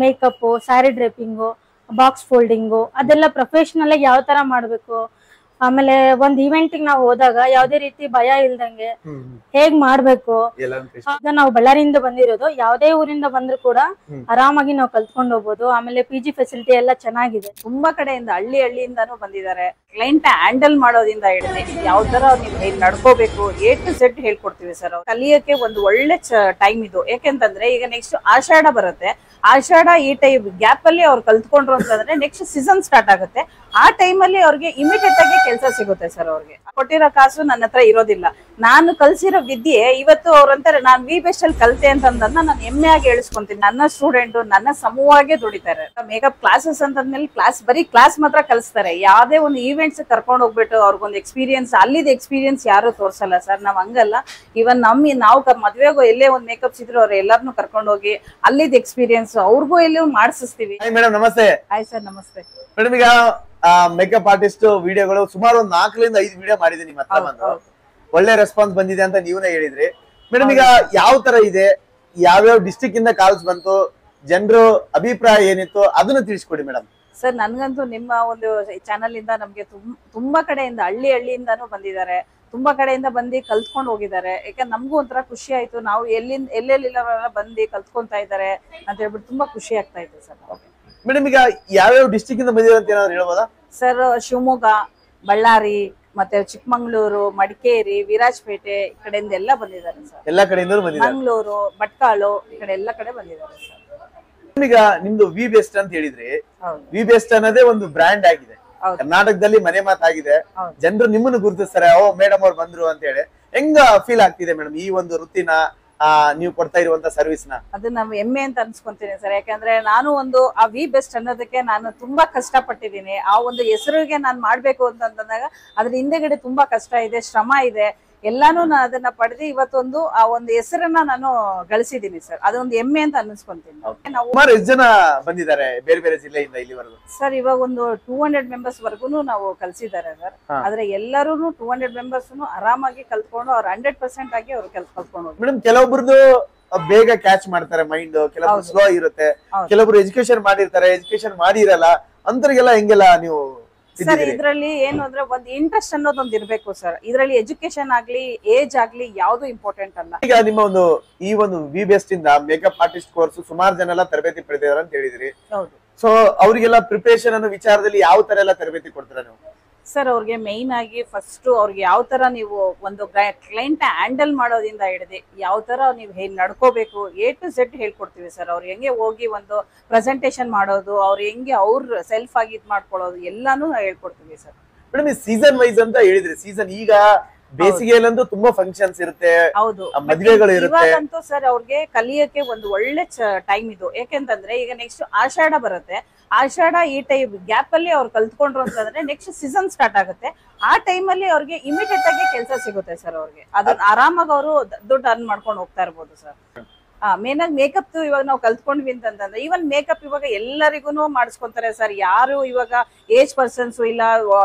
Makeup, sari ಡ್ರೇಪಿಂಗು, box folding ಅದೆಲ್ಲ professional ಆಗಿ ಯಾವ ತರ ಮಾಡ್ಬೇಕು, ಆಮೇಲೆ ಒಂದ್ ಇವೆಂಟ್ ನಾವು ಹೋದಾಗ ಯಾವ್ದೇ ರೀತಿ ಭಯ ಇಲ್ದಂಗೆ ಹೇಗ್ ಮಾಡ್ಬೇಕು. ಈಗ ನಾವು ಬಳ್ಳಾರಿಯಿಂದ ಬಂದಿರೋದು, ಯಾವ್ದೇ ಊರಿಂದ ಬಂದ್ರು ಕೂಡ ಆರಾಮಾಗಿ ನಾವು ಕಲ್ತ್ಕೊಂಡು ಹೋಗ್ಬೋದು. ಆಮೇಲೆ PG ಫೆಸಿಲಿಟಿ ಎಲ್ಲ ಚೆನ್ನಾಗಿದೆ. ತುಂಬಾ ಕಡೆಯಿಂದ ಹಳ್ಳಿಯಿಂದಾನು ಬಂದಿದ್ದಾರೆ. ಕ್ಲೈಂಟ್ ಹ್ಯಾಂಡಲ್ ಮಾಡೋದ್ರಿಂದ ಹಿಡಿದು ಯಾವ ತರ ನೀವು ಹೇಗ್ ನಡ್ಕೋಬೇಕು A to Z ಹೇಳ್ಕೊಡ್ತೀವಿ ಸರ್. ಕಲಿಯಕ್ಕೆ ಒಂದು ಒಳ್ಳೆ ಟೈಮ್ ಇದು. ಯಾಕೆಂತಂದ್ರೆ ಈಗ ನೆಕ್ಸ್ಟ್ ಆಷಾಢ ಬರುತ್ತೆ. ಆಷಾಢ ಈ ಟೈಮ್ ಗ್ಯಾಪ್ ಅಲ್ಲಿ ಅವ್ರು ಕಲ್ತ್ಕೊಂಡ್ರು ಅಂತಂದ್ರೆ ನೆಕ್ಸ್ಟ್ ಸೀಸನ್ ಸ್ಟಾರ್ಟ್ ಆಗುತ್ತೆ. ಆ ಟೈಮ್ ಅಲ್ಲಿ ಅವ್ರಿಗೆ ಇಮಿಡಿಯೇಟ್ ಆಗಿ ಕೆಲಸ ಸಿಗುತ್ತೆ ಸರ್. ಅವ್ರಿಗೆ ಕೊಟ್ಟಿರೋ ಕಾಸು ನನ್ನ ಹತ್ರ ಇರೋದಿಲ್ಲ. ನಾನು ಕಲ್ಸಿರೋ ವಿದ್ಯೆ ಇವತ್ತು ಅವ್ರಂತಾರೆ ನಾನ್ ವಿ ಬೆಸ್ಟ್ ಅಲ್ಲಿ ಕಲ್ತೆ ಅಂತಂದನ್ನ ನಾನು ಹೆಮ್ಮೆಯಾಗಿ ಹೇಳಿಸ್ಕೊಂತೀನಿ. ನನ್ನ ಸ್ಟೂಡೆಂಟ್ ನನ್ನ ಸಮೂಹವಾಗಿ ದುಡಿತಾರೆ. ಮೇಕಪ್ ಕ್ಲಾಸಸ್ ಅಂತಂದ್ಮೇಲೆ ಬರೀ ಕ್ಲಾಸ್ ಮಾತ್ರ ಕಲಿಸ್ತಾರೆ. ಯಾವ್ದೇ ಒಂದು ಈವೆಂಟ್ಸ್ ಕರ್ಕೊಂಡು ಹೋಗ್ಬಿಟ್ಟು ಅವ್ರಿಗೊಂದು ಎಕ್ಸ್ಪೀರಿಯನ್ಸ್, ಅಲ್ಲಿದ್ ಎಕ್ಸ್ಪೀರಿಯನ್ಸ್ ಯಾರು ತೋರ್ಸಲ್ಲ ಸರ್. ನಾವ್ ಹಂಗಲ್ಲ. ಇವನ್ ನಾವು ಮದ್ವೆಗೋ ಎಲ್ಲೇ ಒಂದ್ ಮೇಕಪ್ಸ್ ಇದ್ರು ಅವ್ರು ಎಲ್ಲಾರನು ಕರ್ಕೊಂಡು ಹೋಗಿ ಅಲ್ಲಿದ್ ಎಕ್ಸ್ಪೀರಿಯನ್ಸ್ ಅವ್ರಿಗೂ ಎಲ್ಲಿ ಮಾಡಿಸ್ತೀವಿ. ಮೇಡಮ್ ನಮಸ್ತೆ. ಹಾಯ್ ಸರ್ ನಮಸ್ತೆ. ಮೇಡಮ್ ಈಗ ಮೇಕಪ್ ಆರ್ಟಿಸ್ಟ್ ವಿಡಿಯೋಗಳು ಸುಮಾರು ಒಂದು 4 ರಿಂದ 5 ವಿಡಿಯೋ ಮಾಡಿದೀನಿ. ನಿಮ್ಮ ಹತ್ರ ಬಂದು ಒಳ್ಳೆ ರೆಸ್ಪಾನ್ಸ್ ಬಂದಿದೆ ಅಂತ ನೀವೇ ಹೇಳಿದ್ರಿ. ಮೇಡಮ್ ಈಗ ಯಾವ ತರ ಇದೆ, ಯಾವ್ಯಾವ ಡಿಸ್ಟ್ರಿಕ್ಟ್ ಇಂದ ಕಾಲ್ಸ್ ಬಂತು, ಜನರು ಅಭಿಪ್ರಾಯ ಏನಿತ್ತು ಅದನ್ನ ತಿಳಿಸ್ಕೊಡಿ ಮೇಡಮ್. ಸರ್ ನನ್ಗಂತೂ ನಿಮ್ಮ ಒಂದು ಚಾನಲ್ ಇಂದ ನಮ್ಗೆ ತುಂಬಾ ಕಡೆಯಿಂದ ಹಳ್ಳಿಯಿಂದಾನು ಬಂದಿದ್ದಾರೆ. ತುಂಬಾ ಕಡೆಯಿಂದ ಬಂದು ಕಲ್ತ್ಕೊಂಡು ಹೋಗಿದ್ದಾರೆ. ಯಾಕಂದ್ರೆ ನಮಗೂ ಒಂಥರ ಖುಷಿ ಆಯ್ತು. ನಾವು ಎಲ್ಲೆಲ್ಲ ಬಂದು ಕಲ್ತ್ಕೊಂತಾ ಇದ್ದಾರೆ ಅಂತ ಹೇಳ್ಬಿಟ್ಟು ತುಂಬಾ ಖುಷಿ ಆಗ್ತಾ ಇತ್ತು ಸರ್. ಮೇಡಮ್ ಈಗ ಯಾವ್ಯಾವ ಡಿಸ್ಟ್ರಿಕ್ಟ್ ಇಂದ ಬಂದಿದೆ ಅಂತ ಏನಾದ್ರು ಹೇಳ್ಬೋದಾ ಸರ್? ಶಿವಮೊಗ್ಗ, ಬಳ್ಳಾರಿ, ಮತ್ತೆ ಚಿಕ್ಕಮಂಗ್ಳೂರು, ಮಡಿಕೇರಿ, ವಿರಾಜಪೇಟೆ ಈ ಕಡೆಯಿಂದ ಎಲ್ಲ ಬಂದಿದ್ದಾರೆ ಸರ್. ಎಲ್ಲಾ ಕಡೆಯಿಂದ ಬಂದಿದ್ದಾರೆ. ಮಂಗಳೂರು, ಭಟ್ಕಾಳು ಈ ಕಡೆ ಎಲ್ಲ ಕಡೆ ಬಂದಿದ್ದಾರೆ ಸರ್. ಈಗ ನಿಮ್ದು ವಿ ಬೆಸ್ಟ್ ಅಂತ ಹೇಳಿದ್ರಿ. ವಿ ಬೆಸ್ಟ್ ಅನ್ನೋದೇ ಒಂದು ಬ್ರ್ಯಾಂಡ್ ಆಗಿದೆ, ಕರ್ನಾಟಕದಲ್ಲಿ ಮನೆ ಮಾತಾಗಿದೆ. ಜನರು ನಿಮ್ಮನ್ನು ಗುರುತಿಸ್ತಾರೆ, ಓ ಮೇಡಮ್ ಅವ್ರು ಬಂದ್ರು ಅಂತ ಹೇಳಿ. ಹೆಂಗ ಫೀಲ್ ಆಗ್ತಿದೆ ಮೇಡಮ್ ಈ ಒಂದು ವೃತ್ತಿನ, ನೀವು ಕೊಡ್ತಾ ಇರುವಂತ ಸರ್ವಿಸ್ ನ? ಅದು ನಮ್ ಹೆಮ್ಮೆ ಅಂತ ಅನ್ಸ್ಕೊಂತೀನಿ ಸರ್. ಯಾಕಂದ್ರೆ ನಾನು ಒಂದು ಆ ವಿ ಬೆಸ್ಟ್ ಅನ್ನೋದಕ್ಕೆ ನಾನು ತುಂಬಾ ಕಷ್ಟ ಪಟ್ಟಿದ್ದೀನಿ. ಆ ಒಂದು ಹೆಸರಿಗೆ ನಾನು ಮಾಡ್ಬೇಕು ಅಂತಂದಾಗ ಅದ್ರ ಹಿಂದೆಗಡೆ ತುಂಬಾ ಕಷ್ಟ ಇದೆ, ಶ್ರಮ ಇದೆ, ಎಲ್ಲಾನು ನಾನು ಅದನ್ನ ಪಡೆದು ಇವತ್ತೊಂದು ಆ ಒಂದು ಹೆಸರನ್ನ ನಾನು ಗಳಿಸಿದೀನಿ ಸರ್. ಅದೊಂದು ಹೆಮ್ಮೆ ಅಂತ ಅನ್ನಿಸ್ಕೊಂತೀನಿ. ಸುಮಾರು ಎಷ್ಟು ಜನ ಬಂದಿದ್ದಾರೆ ಬೇರೆ ಬೇರೆ ಜಿಲ್ಲೆಯಿಂದ ಇಲ್ಲಿವರೆಗೂ? ಸರ್ ಇವಾಗ ಒಂದು 200 ಮೆಂಬರ್ಸ್ ವರ್ಗುನು ನಾವು ಕಲ್ಸಿದ್ದಾರೆ ಸರ್. ಆದ್ರೆ ಎಲ್ಲರೂ 200 ಮೆಂಬರ್ಸ್ ಆರಾಮಾಗಿ ಕಲ್ತ್ಕೊಂಡು ಅವ್ರು 100% ಆಗಿ ಅವ್ರು ಕಲ್ತ್ಕೊಂಡು. ಮೇಡಮ್ ಕೆಲವೊಬ್ರದ್ದು ಬೇಗ ಕ್ಯಾಚ್ ಮಾಡ್ತಾರೆ ಮೈಂಡ್, ಕೆಲವೊಬ್ರು ಸ್ಲೋ ಇರುತ್ತೆ, ಕೆಲವೊಬ್ರು ಎಜುಕೇಶನ್ ಮಾಡಿರ್ತಾರೆ, ಎಜುಕೇಶನ್ ಮಾಡಿರಲ್ಲ. ಅಂತರಿಗೆಲ್ಲ ಹೆಂಗೆಲ್ಲ ನೀವು? ಸರ್ ಇದ್ರಲ್ಲಿ ಏನು ಅಂದ್ರೆ ಒಂದು ಇಂಟ್ರೆಸ್ಟ್ ಅನ್ನೋದೊಂದು ಇರ್ಬೇಕು ಸರ್. ಇದ್ರಲ್ಲಿ ಎಜುಕೇಶನ್ ಆಗ್ಲಿ ಏಜ್ ಆಗ್ಲಿ ಯಾವ್ದು ಇಂಪಾರ್ಟೆಂಟ್ ಅಲ್ಲ. ಈಗ ನಿಮ್ಮ ಒಂದು ಈ ಒಂದು ವಿ ಬೆಸ್ಟ್ ಇಂದ ಮೇಕಪ್ ಆರ್ಟಿಸ್ಟ್ ಕೋರ್ಸ್ ಸುಮಾರು ಜನ ಎಲ್ಲ ತರಬೇತಿ ಪಡೆದಿದ್ದಾರೆ ಅಂತ ಹೇಳಿದ್ರಿ. ಹೌದು. ಸೊ ಅವ್ರಿಗೆಲ್ಲ ಪ್ರಿಪರೇಷನ್ ಅನ್ನೋ ವಿಚಾರದಲ್ಲಿ ಯಾವ ತರ ಎಲ್ಲ ತರಬೇತಿ ಕೊಡ್ತೀರಾ ನೀವು? ಸರ್ ಅವ್ರಿಗೆ ಮೈನ್ ಆಗಿ ಫಸ್ಟ್ ಅವ್ರಿಗೆ ಯಾವ ತರ ನೀವು ಒಂದು ಕ್ಲೈಂಟ್ ಹ್ಯಾಂಡಲ್ ಮಾಡೋದ್ರಿಂದ ಹಿಡಿದು ಯಾವ ತರ ನೀವು ಹೇಗ್ ನಡ್ಕೋಬೇಕು A to Z ಹೇಳ್ಕೊಡ್ತೀವಿ ಸರ್. ಅವ್ರು ಹೆಂಗೆ ಹೋಗಿ ಒಂದು ಪ್ರೆಸೆಂಟೇಶನ್ ಮಾಡೋದು, ಅವ್ರು ಹೆಂಗೆ ಅವ್ರ ಸೆಲ್ಫ್ ಆಗಿ ಇದ್ ಮಾಡ್ಕೊಳ್ಳೋದು ಎಲ್ಲಾನು ಹೇಳ್ಕೊಡ್ತೀವಿ ಸರ್. ಮೇಡಮ್ ಈ ಸೀಸನ್ ವೈಸ್ ಅಂತ ಹೇಳಿದ್ರಿ. ಸೀಸನ್ ಈಗ ಬೇಸಿಗೆಯಲ್ಲಂತೂ ತುಂಬಾ ಫಂಕ್ಷನ್ಸ್ ಇರುತ್ತೆ, ಹೌದು, ಮದುವೆಗಳು ಇರುತ್ತೆ. ಇವಾಗಂತೂ ಸರ್ ಅವ್ರಿಗೆ ಕಲಿಯಕ್ಕೆ ಒಂದು ಒಳ್ಳೆ ಟೈಮ್ ಇದು. ಯಾಕೆಂತಂದ್ರೆ ಈಗ ನೆಕ್ಸ್ಟ್ ಆಷಾಢ ಬರುತ್ತೆ. ಆಷಾಢ ಈ ಟೈಮ್ ಗ್ಯಾಪ್ ಅಲ್ಲಿ ಅವ್ರು ಕಲ್ತ್ಕೊಂಡ್ರು ಅಂತಂದ್ರೆ ನೆಕ್ಸ್ಟ್ ಸೀಸನ್ ಸ್ಟಾರ್ಟ್ ಆಗುತ್ತೆ. ಆ ಟೈಮ್ ಅಲ್ಲಿ ಅವ್ರಿಗೆ ಇಮಿಡಿಯೇಟ್ ಆಗಿ ಕೆಲಸ ಸಿಗುತ್ತೆ ಸರ್. ಅವ್ರಿಗೆ ಅದನ್ನ ಆರಾಮಾಗಿ ಅವರು ದುಡ್ಡು ಅರ್ನ್ ಮಾಡ್ಕೊಂಡು ಹೋಗ್ತಾ ಇರ್ಬೋದು ಸರ್. ಮೇನ್ ಆಗಿ ಮೇಕಪ್ ಇವಾಗ ನಾವು ಕಲ್ತ್ಕೊಂಡ್ವಿ ಅಂತಂದ್ರೆ ಈವನ್ ಮೇಕಪ್ ಇವಾಗ ಎಲ್ಲರಿಗೂ ಮಾಡಿಸ್ಕೊಂತಾರೆ ಸರ್. ಯಾರು ಇವಾಗ ಏಜ್ ಪರ್ಸನ್ಸ್ ಇಲ್ಲ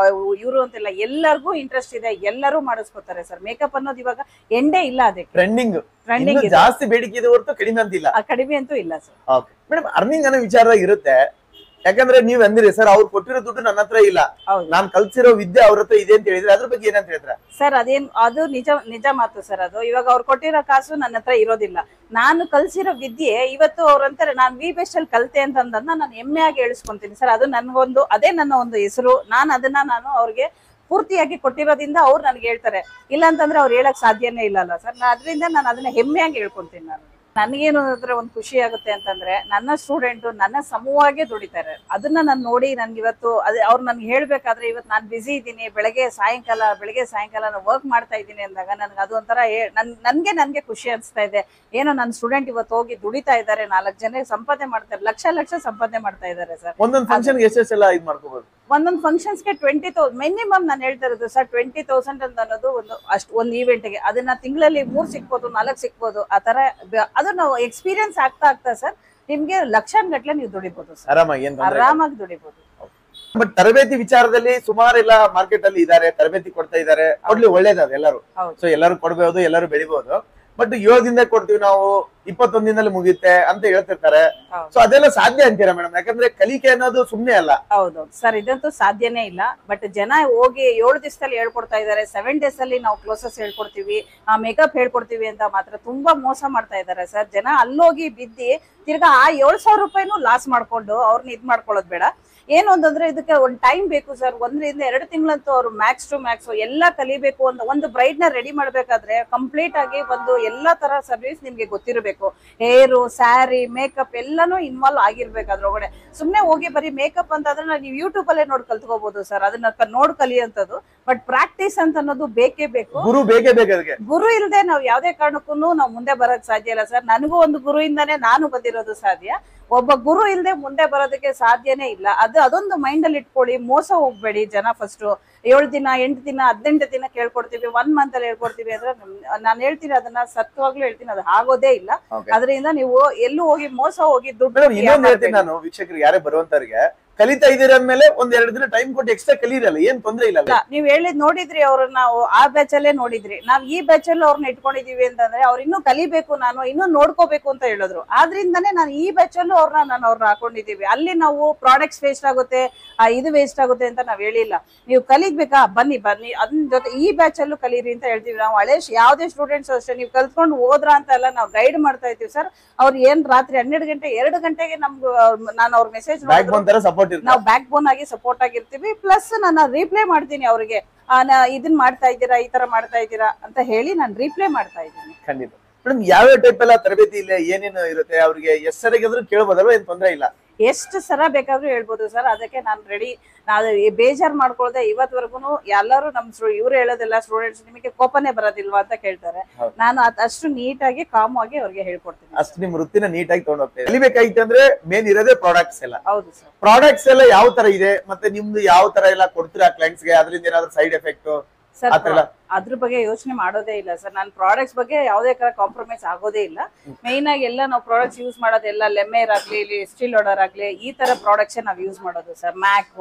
ಇವರು ಅಂತಿಲ್ಲ, ಎಲ್ಲರಿಗೂ ಇಂಟ್ರೆಸ್ಟ್ ಇದೆ, ಎಲ್ಲರೂ ಮಾಡಿಸ್ಕೊತಾರೆ ಸರ್. ಮೇಕಪ್ ಅನ್ನೋದು ಇವಾಗ ಎಂಡೇ ಇಲ್ಲ, ಅದಕ್ಕೆ ಟ್ರೆಂಡಿಂಗ್ ಜಾಸ್ತಿ ಬೇಡಿಕೆ ಇದೆ ಹೊರತು ಕಡಿಮೆ ಅಂತಿಲ್ಲ. ಕಡಿಮೆ ಅಂತೂ ಇಲ್ಲ ಸರ್. ಮೇಡಮ್ ಅರ್ನಿಂಗ್ ಅನ್ನೋ ವಿಚಾರದಾಗ ಇರುತ್ತೆ. ಯಾಕಂದ್ರೆ ನೀವ್ ಅಂದಿರಿ ಸರ್ ಅವ್ರು ಕೊಟ್ಟಿರೋ ದುಡ್ಡು ನನ್ನ ಹತ್ರ ಇಲ್ಲ, ನಾನ್ ಕಲ್ಸಿರೋ ವಿದ್ಯೆ ಅವ್ರ ಹತ್ರ ಇದೆ ಅಂತ ಹೇಳಿದ್ರೆ ಅದ್ರ ಬಗ್ಗೆ ಏನಂತ ಹೇಳ್ತಾರೆ ಸರ್? ಅದು ನಿಜ ಮಾತು ಸರ್. ಅದು ಇವಾಗ ಅವ್ರು ಕೊಟ್ಟಿರೋ ಕಾಸು ನನ್ನ ಹತ್ರ ಇರೋದಿಲ್ಲ. ನಾನು ಕಲ್ಸಿರೋ ವಿದ್ಯೆ ಇವತ್ತು ಅವ್ರಂತಾರೆ ನಾನ್ ವಿ ಬೆಸ್ಟ್ ಅಲ್ಲಿ ಕಲ್ತೆ ಅಂತಂದನ್ನ ನಾನು ಹೆಮ್ಮೆಯಾಗಿ ಹೇಳಿಸ್ಕೊಂತೀನಿ ಸರ್. ಅದು ನನ್ಗೊಂದು ಅದೇ ನನ್ನ ಒಂದು ಹೆಸರು. ನಾನು ಅವ್ರಿಗೆ ಪೂರ್ತಿಯಾಗಿ ಕೊಟ್ಟಿರೋದ್ರಿಂದ ಅವ್ರು ನನ್ಗೆ ಹೇಳ್ತಾರೆ. ಇಲ್ಲ ಅಂತಂದ್ರೆ ಅವ್ರು ಹೇಳಕ್ ಸಾಧ್ಯನೇ ಇಲ್ಲ ಸರ್. ಅದರಿಂದ ನಾನು ಅದನ್ನ ಹೆಮ್ಮೆಯಾಗಿ ಹೇಳ್ಕೊಂತೀನಿ. ನನಗೇನು ಅಂದ್ರೆ ಒಂದು ಖುಷಿ ಆಗುತ್ತೆ ಅಂತಂದ್ರೆ ನನ್ನ ಸ್ಟೂಡೆಂಟ್ ನನ್ನ ಸಮೂಹವಾಗಿ ದುಡಿತಾರೆ. ಅದನ್ನ ನಾನು ನೋಡಿ ನನ್ಗೆ ಇವತ್ತು ಅವ್ರು ನನ್ಗೆ ಹೇಳ್ಬೇಕಾದ್ರೆ ಇವತ್ತು ನಾನು ಬಿಸಿ ಇದ್ದೀನಿ, ಬೆಳಗ್ಗೆ ಸಾಯಂಕಾಲ ನಾನು ವರ್ಕ್ ಮಾಡ್ತಾ ಇದ್ದೀನಿ ಅಂದಾಗ ನನ್ಗೆ ಅದು ಒಂಥರ ನನ್ಗೆ ಖುಷಿ ಅನಿಸ್ತಾ ಇದೆ. ಏನೋ ನನ್ನ ಸ್ಟೂಡೆಂಟ್ ಇವತ್ತು ಹೋಗಿ ದುಡಿತಾ ಇದ್ದಾರೆ, 4 ಜನ ಸಂಪಾದನೆ ಮಾಡ್ತಾರೆ, ಲಕ್ಷ ಸಂಪಾದನೆ ಮಾಡ್ತಾ ಇದ್ದಾರೆ ಸರ್. ಒಂದೊಂದು ಫಂಕ್ಷನ್ ಎಷ್ಟೆಲ್ಲ ಇದು ಮಾಡ್ಕೋಬಹುದು. ಒಂದೊಂದು ಫಂಕ್ಷನ್ಸ್ಗೆ 20,000 ಮಿನಿಮಮ್ ನಾನು ಹೇಳ್ತಾ ಇರೋದು ಸರ್. 20,000 ಅಂತ ಅನ್ನೋದು ಒಂದು ಈವೆಂಟ್ಗೆ. ಅದನ್ನ ತಿಂಗಳಲ್ಲಿ 3 ಸಿಕ್ಬೋದು, 4 ಸಿಕ್ಬೋದು. ಆ ತರ ಅದು ನಾವು ಎಕ್ಸ್ಪೀರಿಯನ್ಸ್ ಆಗ್ತಾ ಸರ್ ನಿಮ್ಗೆ ಲಕ್ಷಾನ್ಗಟ್ಲೆ ನೀವು ದುಡಿಬಹುದು ಸರ್. ಆರಾಮಾಗಿ ದುಡಿಬಹುದು. ಬಟ್ ತರಬೇತಿ ವಿಚಾರದಲ್ಲಿ ಸುಮಾರೆಲ್ಲ ಮಾರ್ಕೆಟ್ ಅಲ್ಲಿ ಇದಾರೆ, ತರಬೇತಿ ಕೊಡ್ತಾ ಇದಾರೆ. ಕೊಡ್ಲಿ, ಒಳ್ಳೇದಾದ ಎಲ್ಲರೂ. ಸೊ ಎಲ್ಲರೂ ಕೊಡ್ಬಹುದು, ಎಲ್ಲರೂ ಬೆಳಿಬಹುದು. ಬಟ್ 7 ದಿನದ ಕೊಡ್ತೀವಿ ನಾವು 21 ದಿನದಲ್ಲಿ ಮುಗಿಯುತ್ತೆ ಅಂತ ಹೇಳ್ತಿರ್ತಾರೆ. ಸೊ ಅದೆಲ್ಲ ಸಾಧ್ಯ ಅಂತೀರಾ ಮೇಡಮ್? ಯಾಕಂದ್ರೆ ಕಲಿಕೆ ಅನ್ನೋದು ಸುಮ್ನೆ ಅಲ್ಲ. ಹೌದು ಸರ್, ಇದಂತೂ ಸಾಧ್ಯನೇ ಇಲ್ಲ. ಬಟ್ ಜನ ಹೋಗಿ 7 ದಿವಸದಲ್ಲಿ ಹೇಳ್ಕೊಡ್ತಾ ಇದಾರೆ, 7 ಡೇಸ್ ಅಲ್ಲಿ ನಾವು ಕ್ಲೋಸಸ್ ಹೇಳ್ಕೊಡ್ತೀವಿ, ಮೇಕಪ್ ಹೇಳ್ಕೊಡ್ತೀವಿ ಅಂತ ಮಾತ್ರ ತುಂಬಾ ಮೋಸ ಮಾಡ್ತಾ ಇದಾರೆ ಸರ್. ಜನ ಅಲ್ಲೋಗಿ ಬಿದ್ದಿ ತಿರ್ಗಾ ಆ 7,000 ರೂಪಾಯಿನೂ ಲಾಸ್ ಮಾಡ್ಕೊಂಡು ಅವ್ರನ್ನ ಇದ್ ಮಾಡ್ಕೊಳ್ಳೋದು ಬೇಡ. ಏನು ಅಂತಂದ್ರೆ ಇದಕ್ಕೆ ಒಂದ್ ಟೈಮ್ ಬೇಕು ಸರ್. 1 ರಿಂದ 2 ತಿಂಗಳಂತೂ ಅವ್ರು ಮ್ಯಾಕ್ಸ್ ಟು ಮ್ಯಾಕ್ಸ್ ಎಲ್ಲ ಕಲಿಬೇಕು. ಒಂದು ಬ್ರೈಡ್ ನ ರೆಡಿ ಮಾಡ್ಬೇಕಾದ್ರೆ ಕಂಪ್ಲೀಟ್ ಆಗಿ ಒಂದು ಎಲ್ಲಾ ತರ ಸರ್ವಿಸ್ ನಿಮ್ಗೆ ಗೊತ್ತಿರಬೇಕು. ಹೇರು, ಸ್ಯಾರಿ, ಮೇಕಪ್ ಎಲ್ಲಾನು ಇನ್ವಾಲ್ವ್ ಆಗಿರ್ಬೇಕು ಅದ್ರೊಳಗಡೆ. ಸುಮ್ನೆ ಹೋಗಿ ಬರೀ ಮೇಕಪ್ ಅಂತಂದ್ರೆ ನೀವು ಯೂಟ್ಯೂಬ್ ಅಲ್ಲೇ ನೋಡಿ ಕಲ್ತ್ಕೋಬಹುದು ಸರ್, ಅದನ್ನ ನೋಡ್ ಕಲಿಯಂತದ್ದು. ಬಟ್ ಪ್ರಾಕ್ಟೀಸ್ ಅಂತ ಅನ್ನೋದು ಬೇಕೇ ಬೇಕು. ಗುರು ಬೇಕೇ ಬೇಕು. ಅದಕ್ಕೆ ಗುರು ಇಲ್ಲದೆ ನಾವು ಯಾವ್ದೇ ಕಾರಣಕ್ಕೂ ನಾವು ಮುಂದೆ ಬರಕ್ ಸಾಧ್ಯ ಇಲ್ಲ ಸರ್. ನನಗೂ ಒಂದು ಗುರುಯಿಂದಾನೇ ನಾನು ಬಂದಿರೋದು ಸಾಧ್ಯ. ಒಬ್ಬ ಗುರು ಇಲ್ಲದೆ ಮುಂದೆ ಬರೋದಕ್ಕೆ ಸಾಧ್ಯನೇ ಇಲ್ಲ. ಅದೊಂದು ಮೈಂಡ್ ಅಲ್ಲಿ ಇಟ್ಕೊಳ್ಳಿ. ಮೋಸ ಹೋಗ್ಬೇಡಿ ಜನ. ಫಸ್ಟ್ 7 ದಿನ 8 ದಿನ 18 ದಿನ ಕೇಳ್ಕೊಡ್ತೀವಿ, 1 ಮಂತ್ ಅಲ್ಲಿ ಹೇಳ್ಕೊಡ್ತೀವಿ ಅಂದ್ರೆ ನಾನು ಹೇಳ್ತೀನಿ, ಅದನ್ನ ಸತ್ಯವಾಗ್ಲೂ ಹೇಳ್ತೀನಿ, ಅದು ಆಗೋದೇ ಇಲ್ಲ. ಅದರಿಂದ ನೀವು ಎಲ್ಲೂ ಹೋಗಿ ಮೋಸ ಹೋಗಿ ದುಡ್ಡು. ಇನ್ನೊಂದು ಹೇಳ್ತೀನಿ ನಾನು ವೀಕ್ಷಕರಿಗೆ, ಯಾರೇ ಬರುವಂತವ್ರಿಗೆ, ಕಲಿತಾ ಇದೀರ ಅಂದ್ಮೇಲೆ 1-2 ದಿನ ಟೈಮ್ ಕೊಟ್ಟು ಎಕ್ಸ್ಟ್ರಾ ಕಲಿಯಲ್ಲ, ಏನ್ ತೊಂದ್ರೆ ಇಲ್ಲ. ನೀವ್ ಹೇಳಿದ್ ನೋಡಿದ್ರಿ ಅವ್ರನ್ನ, ನಾವು ಆ ಬ್ಯಾಚ್ ಅಲ್ಲೇ ನೋಡಿದ್ರಿ. ನಾವ್ ಈ ಬ್ಯಾಚ್ ಅಲ್ಲಿ ಅವ್ರನ್ನ ಇಟ್ಕೊಂಡಿದೀವಿ ಅಂತಂದ್ರೆ ಅವ್ರು ಇನ್ನೂ ಕಲಿಬೇಕು, ನಾನು ಇನ್ನೂ ನೋಡ್ಕೋಬೇಕು ಅಂತ ಹೇಳಿದ್ರು. ಆದ್ರಿಂದಾನೇ ನಾನು ಈ ಬ್ಯಾಚ್ ಅಲ್ಲೂ ಅವ್ರನ್ನ ಹಾಕೊಂಡಿದೀವಿ. ಅಲ್ಲಿ ನಾವು ಪ್ರಾಡಕ್ಟ್ಸ್ ವೇಸ್ಟ್ ಆಗುತ್ತೆ, ಇದು ವೇಸ್ಟ್ ಆಗುತ್ತೆ ಅಂತ ನಾವ್ ಹೇಳಿಲ್ಲ. ನೀವು ಕಲಿಬೇಕಾ, ಬನ್ನಿ ಅದ್ರ ಜೊತೆ ಈ ಬ್ಯಾಚ್ ಅಲ್ಲೂ ಕಲೀರಿ ಅಂತ ಹೇಳ್ತೀವಿ. ನಾವು ಹಳೆ ಯಾವ್ದೇ ಸ್ಟೂಡೆಂಟ್ಸ್ ಅಷ್ಟೇ, ನೀವು ಕಲ್ತ್ಕೊಂಡು ಹೋದ್ರ ಅಂತ ಎಲ್ಲ ನಾವು ಗೈಡ್ ಮಾಡ್ತಾ ಇದ್ದೀವಿ ಸರ್. ಅವ್ರು ಏನ್ ರಾತ್ರಿ 12 ಗಂಟೆ 2 ಗಂಟೆಗೆ ನಮ್ಗೆ ನಾನು ಅವ್ರ ಮೆಸೇಜ್ ನಾವು ಬ್ಯಾಕ್ ಬೋನ್ ಆಗಿ ಸಪೋರ್ಟ್ ಆಗಿರ್ತೀವಿ. ಪ್ಲಸ್ ನಾನು ರೀಪ್ಲೈ ಮಾಡ್ತೀನಿ ಅವ್ರಿಗೆ, ಇದನ್ ಮಾಡ್ತಾ ಇದ್ದೀರಾ, ಈ ತರ ಮಾಡ್ತಾ ಇದ್ದೀರಾ ಅಂತ ಹೇಳಿ ನಾನು ರೀಪ್ಲೈ ಮಾಡ್ತಾ ಇದ್ದೀನಿ. ಖಂಡಿತ ಮೇಡಮ್. ಯಾವ ಟೈಪ್ ಎಲ್ಲ ತರಬೇತಿ ಇಲ್ಲ, ಏನೇನು ಇರುತ್ತೆ? ಅವ್ರಿಗೆ ಎಷ್ಟರಿಗಾದ್ರೂ ಕೇಳ್ಬೋದಲ್ವ? ಏನ್ ತೊಂದ್ರೆ ಇಲ್ಲ, ಎಷ್ಟು ಸರ ಬೇಕಾದ್ರೂ ಹೇಳ್ಬೋದು ಸರ್. ಅದಕ್ಕೆ ನಾನು ರೆಡಿ. ನಾನು ಬೇಜಾರ್ ಮಾಡ್ಕೊಳ್ದೆ ಇವತ್ವರೆಗೂ ಎಲ್ಲರೂ ಇವ್ರು ಹೇಳೋದಿಲ್ಲ, ಸ್ಟೂಡೆಂಟ್ಸ್ ನಿಮಗೆ ಕೋಪನೇ ಬರೋದಿಲ್ವಾ ಅಂತ ಕೇಳ್ತಾರೆ. ನಾನು ಅಷ್ಟು ನೀಟಾಗಿ ಕಾಮ್ ಆಗಿ ಅವ್ರಿಗೆ ಹೇಳ್ಕೊಡ್ತೀನಿ. ಅಷ್ಟು ನಿಮ್ ವೃತ್ತಿನ ನೀಟಾಗಿ ತಗೊಂಡ್ ಹೋಗ್ತೇವೆ. ಕಲಿಬೇಕಾಗಿತ್ತು ಅಂದ್ರೆ ಮೇನ್ ಇರೋದೇ ಪ್ರಾಡಕ್ಟ್ಸ್ ಎಲ್ಲ. ಹೌದು ಸರ್. ಪ್ರಾಡಕ್ಟ್ಸ್ ಎಲ್ಲ ಯಾವ ತರ ಇದೆ, ಮತ್ತೆ ನಿಮ್ದು ಯಾವ ತರ ಎಲ್ಲ ಕೊಡ್ತೀರಾ ಕ್ಲೈಂಟ್ಸ್ ಗೆ? ಅದರಿಂದ ಏನಾದ್ರು ಸೈಡ್ ಎಫೆಕ್ಟ್ ಅದ್ರ ಬಗ್ಗೆ ಯೋಚನೆ ಮಾಡೋದೇ ಇಲ್ಲ ಸರ್. ನಾನು ಪ್ರಾಡಕ್ಟ್ಸ್ ಬಗ್ಗೆ ಯಾವುದೇ ತರ ಕಾಂಪ್ರಮೈಸ್ ಆಗೋದೇ ಇಲ್ಲ. ಮೈನ್ ಆಗಿ ಎಲ್ಲ ನಾವು ಪ್ರಾಡಕ್ಟ್ಸ್ ಯೂಸ್ ಮಾಡೋದೆಲ್ಲ ಲೆಮೇರ್ ಆಗ್ಲಿ, ಸ್ಟಿಲ್ ಆರ್ಡರ್ ಆಗ್ಲಿ, ಈ ತರ ಪ್ರಾಡಕ್ಟ್ಸ್ ನಾವ್ ಯೂಸ್ ಮಾಡೋದು ಸರ್. ಮ್ಯಾಕ್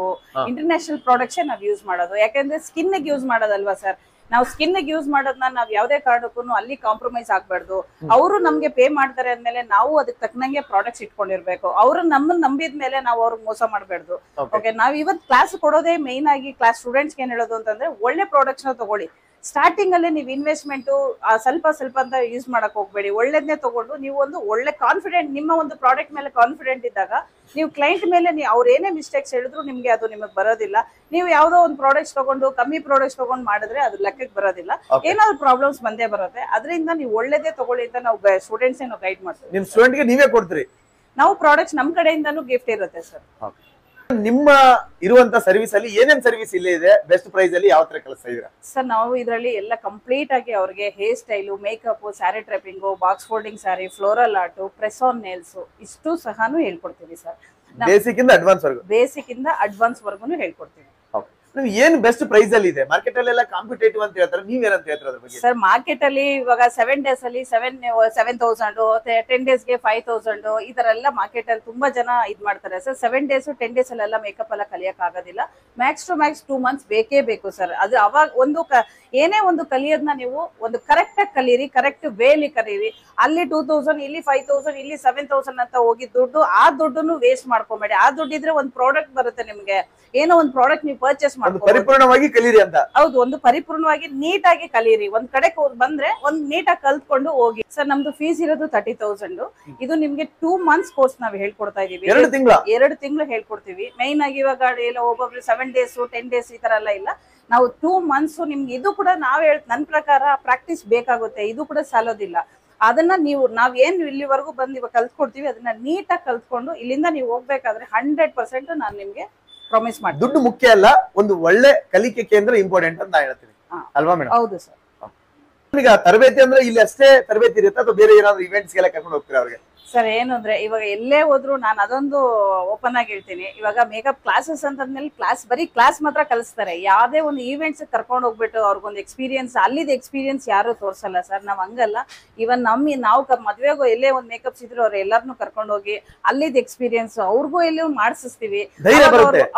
ಇಂಟರ್ನ್ಯಾಷನಲ್ ಪ್ರಾಡಕ್ಟ್ಸ್ ನಾವ್ ಯೂಸ್ ಮಾಡೋದು. ಯಾಕಂದ್ರೆ ಸ್ಕಿನ್ ಯೂಸ್ ಮಾಡೋದಲ್ವಾ ಸರ್. ನಾವು ಸ್ಕಿನ್ ಯೂಸ್ ಮಾಡೋದನ್ನ ನಾವ್ ಯಾವ್ದೇ ಕಾರಣಕ್ಕೂ ಅಲ್ಲಿ ಕಾಂಪ್ರಮೈಸ್ ಆಗ್ಬಾರ್ದು. ಅವರು ನಮ್ಗೆ ಪೇ ಮಾಡ್ತಾರೆ ಅಂದ್ಮೇಲೆ ನಾವು ಅದಕ್ಕೆ ತಕ್ಕನಂಗೆ ಪ್ರಾಡಕ್ಟ್ಸ್ ಇಟ್ಕೊಂಡಿರ್ಬೇಕು. ಅವ್ರು ನಮ್ಮನ್ನ ನಂಬಿದ್ಮೇಲೆ ನಾವು ಅವ್ರಿಗೆ ಮೋಸ ಮಾಡ್ಬಾರ್ದು. ಓಕೆ, ನಾವ್ ಇವತ್ತು ಕ್ಲಾಸ್ ಕೊಡೋದೇ ಮೈನ್ ಆಗಿ ಕ್ಲಾಸ್ ಸ್ಟೂಡೆಂಟ್ಸ್ ಏನ್ ಹೇಳೋದು ಅಂತಂದ್ರೆ, ಒಳ್ಳೆ ಪ್ರಾಡಕ್ಟ್ಸ್ ನ ತಗೊಳ್ಳಿ. ಸ್ಟಾರ್ಟಿಂಗ್ ಅಲ್ಲಿ ನೀವು ಇನ್ವೆಸ್ಟ್ಮೆಂಟ್ ಸ್ವಲ್ಪ ಅಂತ ಯೂಸ್ ಮಾಡಕ್ ಹೋಗ್ಬೇಡಿ. ಒಳ್ಳೇದನ್ನೇ ತಗೊಂಡು ನೀವು ಒಂದು ಒಳ್ಳೆ ಕಾನ್ಫಿಡೆಂಟ್, ನಿಮ್ಮ ಒಂದು ಪ್ರಾಡಕ್ಟ್ ಮೇಲೆ ಕಾನ್ಫಿಡೆಂಟ್ ಇದ್ದಾಗ ನೀವು ಕ್ಲೈಂಟ್ ಮೇಲೆ ಅವ್ರು ಏನೇ ಮಿಸ್ಟೇಕ್ಸ್ ಹೇಳಿದ್ರು ನಿಮ್ಗೆ ಅದು ನಿಮಗೆ ಬರೋದಿಲ್ಲ. ನೀವು ಯಾವ್ದೋ ಒಂದು ಪ್ರಾಡಕ್ಟ್ಸ್ ತಗೊಂಡು ಕಮ್ಮಿ ಪ್ರಾಡಕ್ಟ್ಸ್ ತಗೊಂಡು ಮಾಡಿದ್ರೆ ಅದು ಲೆಕ್ಕಕ್ಕೆ ಬರೋದಿಲ್ಲ. ಏನಾದ್ರು ಪ್ರಾಬ್ಲಮ್ಸ್ ಬಂದೇ ಬರುತ್ತೆ. ಅದರಿಂದ ನೀವು ಒಳ್ಳೇದೇ ತಗೊಳ್ಳಿ ಅಂತ ನಾವು ಸ್ಟೂಡೆಂಟ್ಸ್ ನಾವು ಗೈಡ್ ಮಾಡ್ತೀವಿ. ನಿಮ್ ಸ್ಟೂಡೆಂಟ್ ಗೆ ನೀವೇ ಕೊಡ್ತೀರಿ? ನಾವು ಪ್ರಾಡಕ್ಟ್ಸ್ ನಮ್ ಕಡೆಯಿಂದಾನು ಗಿಫ್ಟ್ ಇರುತ್ತೆ ಸರ್. ನಿಮ್ಮ ಇರುವಂತ ಸರ್ವಿಸ್ ಅಲ್ಲಿ ಏನೇನ್ ಸರ್ವಿಸ್ ಇಲ್ಲೇ ಇದೆ? ಬೆಸ್ಟ್ ಪ್ರೈಸ್ ಅಲ್ಲಿ ಯಾವ ತರ ಕೆಲಸ ಇದೀರಾ ಸರ್? ನಾವು ಇದರಲ್ಲಿ ಎಲ್ಲ ಕಂಪ್ಲೀಟ್ ಆಗಿ ಅವ್ರಿಗೆ hair style, makeup, sari draping, box folding sari, floral art, press on nails ಇಷ್ಟು ಸಹಾನು ಹೇಳ್ಕೊಡ್ತೀವಿ ಸರ್. ಬೇಸಿಕ್ ಇಂದ ಅಡ್ವಾನ್ಸ್ ವರ್ಗು? ಬೇಸಿಕ್ ಇಂದ ಅಡ್ವಾನ್ಸ್ ವರ್ಗು ಹೇಳ್ಕೊಡ್ತೀವಿ. ಏನ್ ಬೆಸ್ಟ್ ಪ್ರೈಸ್ ಅಲ್ಲಿ ಇದೆ? ಮಾರ್ಕೆಟ್ ಅಲ್ಲೆಲ್ಲ ಕಾಂಪಿಟೇಟಿವ್ ಅಂತ ಹೇಳ್ತಾರೆ, ನೀವೇನಂತ ಹೇಳ್ತಾರೆ ಅದ್ರ ಬಗ್ಗೆ? ಸರ್, ಮಾರ್ಕೆಟ್ ಅಲ್ಲಿ ಇವಾಗ 7 ಡೇಸ್ ಅಲ್ಲಿ 7,000, 10 ಡೇಸ್ಗೆ 5,000 ಈ ತರ ಎಲ್ಲ ಮಾರ್ಕೆಟ್ ಅಲ್ಲಿ ತುಂಬಾ ಜನ ಇದ್ ಮಾಡ್ತಾರೆ ಸರ್. 7 ಡೇಸ್ 10 ಡೇಸ್ ಅಲ್ಲೆಲ್ಲ ಮೇಕಪ್ ಎಲ್ಲ ಕಲಿಯಕ್ ಆಗೋದಿಲ್ಲ. ಮ್ಯಾಕ್ಸ್ ಟು ಮ್ಯಾಕ್ಸ್ 2 ಮಂತ್ಸ್ ಬೇಕೇ ಬೇಕು ಸರ್. ಅದು ಅವಾಗ ಒಂದು ಏನೇ ಒಂದು ಕಲಿಯೋದನ್ನ ನೀವು ಒಂದು ಕರೆಕ್ಟ್ ಆಗಿ ಕಲೀರಿ, ಕರೆಕ್ಟ್ ವೇಲಿ ಕಲೀರಿ. ಅಲ್ಲಿ 2,000, ಇಲ್ಲಿ 5,000, ಇಲ್ಲಿ 7,000 ಅಂತ ಹೋಗಿ ಆ ದುಡ್ಡನ್ನು ವೇಸ್ಟ್ ಮಾಡ್ಕೊಬೇಡಿ. ಆ ದುಡ್ಡಿದ್ರೆ ಒಂದು ಪ್ರಾಡಕ್ಟ್ ಬರುತ್ತೆ ನಿಮ್ಗೆ. ಏನೋ ಒಂದು ಪ್ರಾಡಕ್ಟ್ ನೀವು ಪರ್ಚೇಸ್ ಮಾಡ್ಬೋದು. ಪರಿಪೂರ್ಣವಾಗಿ ಕಲೀರಿ ಅಂತ. ಹೌದು, ಒಂದು ಪರಿಪೂರ್ಣವಾಗಿ ನೀಟಾಗಿ ಕಲೀರಿ. ಒಂದ್ ಕಡೆ ಬಂದ್ರೆ ಒಂದ್ ನೀಟಾಗಿ ಕಲ್ತ್ಕೊಂಡು ಹೋಗಿ ಸರ್. ನಮ್ದು ಫೀಸ್ ಇರೋದು 30,000. ಇದು ನಿಮ್ಗೆ 2 ಮಂತ್ಸ್ ಕೋರ್ಸ್ ನಾವ್ ಹೇಳ್ಕೊಡ್ತಾ ಇದೀವಿ. 2 ತಿಂಗಳು ಹೇಳ್ಕೊಡ್ತೀವಿ. ಮೈನ್ ಆಗಿ ಇವಾಗ ಒಬ್ಬೊಬ್ರು 7 ಡೇಸ್ 10 ಡೇಸ್ ಈ ತರ ಎಲ್ಲ ಇಲ್ಲ. ನಾವು 2 ಮಂತ್ಸ್ ನಿಮ್ಗೆ ಇದು ಕೂಡ ನನ್ ಪ್ರಕಾರ ಪ್ರಾಕ್ಟೀಸ್ ಬೇಕಾಗುತ್ತೆ. ಇದು ಕೂಡ ಸಾಲೋದಿಲ್ಲ. ಅದನ್ನ ನಾವ್ ಏನ್ ಇಲ್ಲಿವರೆಗೂ ಬಂದು ಇವಾಗ ಕಲ್ತ್ಕೊಡ್ತೀವಿ, ಅದನ್ನ ನೀಟಾಗಿ ಕಲ್ತ್ಕೊಂಡು ಇಲ್ಲಿಂದ ನೀವು ಹೋಗ್ಬೇಕಾದ್ರೆ 100% ನಾನು ನಿಮ್ಗೆ ಪ್ರಾಮಿಸ್ ಮಾಡ್ತೀನಿ. ದುಡ್ಡು ಮುಖ್ಯ ಅಲ್ಲ, ಒಂದು ಒಳ್ಳೆ ಕಲಿಕೆ ಕೇಂದ್ರ ಇಂಪಾರ್ಟೆಂಟ್ ಅಂತ ಹೇಳ್ತೀನಿ ಅಲ್ವಾ ಮೇಡಮ್? ಹೌದು ಸರ್. ಈಗ ತರಬೇತಿ ಅಂದ್ರೆ ಇಲ್ಲಿ ಅಷ್ಟೇ ತರಬೇತಿ ಇರುತ್ತೆ ಅಥವಾ ಬೇರೆ ಏನಾದ್ರು ಇವೆಂಟ್ಸ್ ಗೆಲ್ಲ ಕರ್ಕೊಂಡು ಹೋಗ್ತೀರಾ ಅವ್ರಿಗೆ? ಸರ್ ಏನು ಅಂದ್ರೆ ಇವಾಗ ಎಲ್ಲೇ ಹೋದ್ರು ನಾನು ಅದೊಂದು ಓಪನ್ ಆಗಿ ಹೇಳ್ತೀನಿ, ಇವಾಗ ಮೇಕಪ್ ಕ್ಲಾಸಸ್ ಅಂತಂದ್ಮೇಲೆ ಬರೀ ಕ್ಲಾಸ್ ಮಾತ್ರ ಕಲಿಸ್ತಾರೆ. ಯಾವ್ದೇ ಒಂದು ಈವೆಂಟ್ಸ್ ಕರ್ಕೊಂಡು ಹೋಗ್ಬಿಟ್ಟು ಅವ್ರಿಗೊಂದು ಎಕ್ಸ್ಪೀರಿಯನ್ಸ್, ಅಲ್ಲಿದ ಎಕ್ಸ್ಪೀರಿಯನ್ಸ್ ಯಾರು ತೋರ್ಸಲ್ಲ ಸರ್. ನಾವ್ ಹಂಗಲ್ಲ. ಇವನ್ ನಾವು ಮದ್ವೆಗೋ ಎಲ್ಲೇ ಒಂದ್ ಮೇಕಪ್ಸ್ ಇದ್ರು ಅವ್ರು ಎಲ್ಲಾರ್ನು ಕರ್ಕೊಂಡು ಹೋಗಿ ಅಲ್ಲಿದ ಎಕ್ಸ್ಪೀರಿಯನ್ಸ್ ಅವ್ರಿಗೂ ಎಲ್ಲಿ ಮಾಡಿಸ್ತೀವಿ.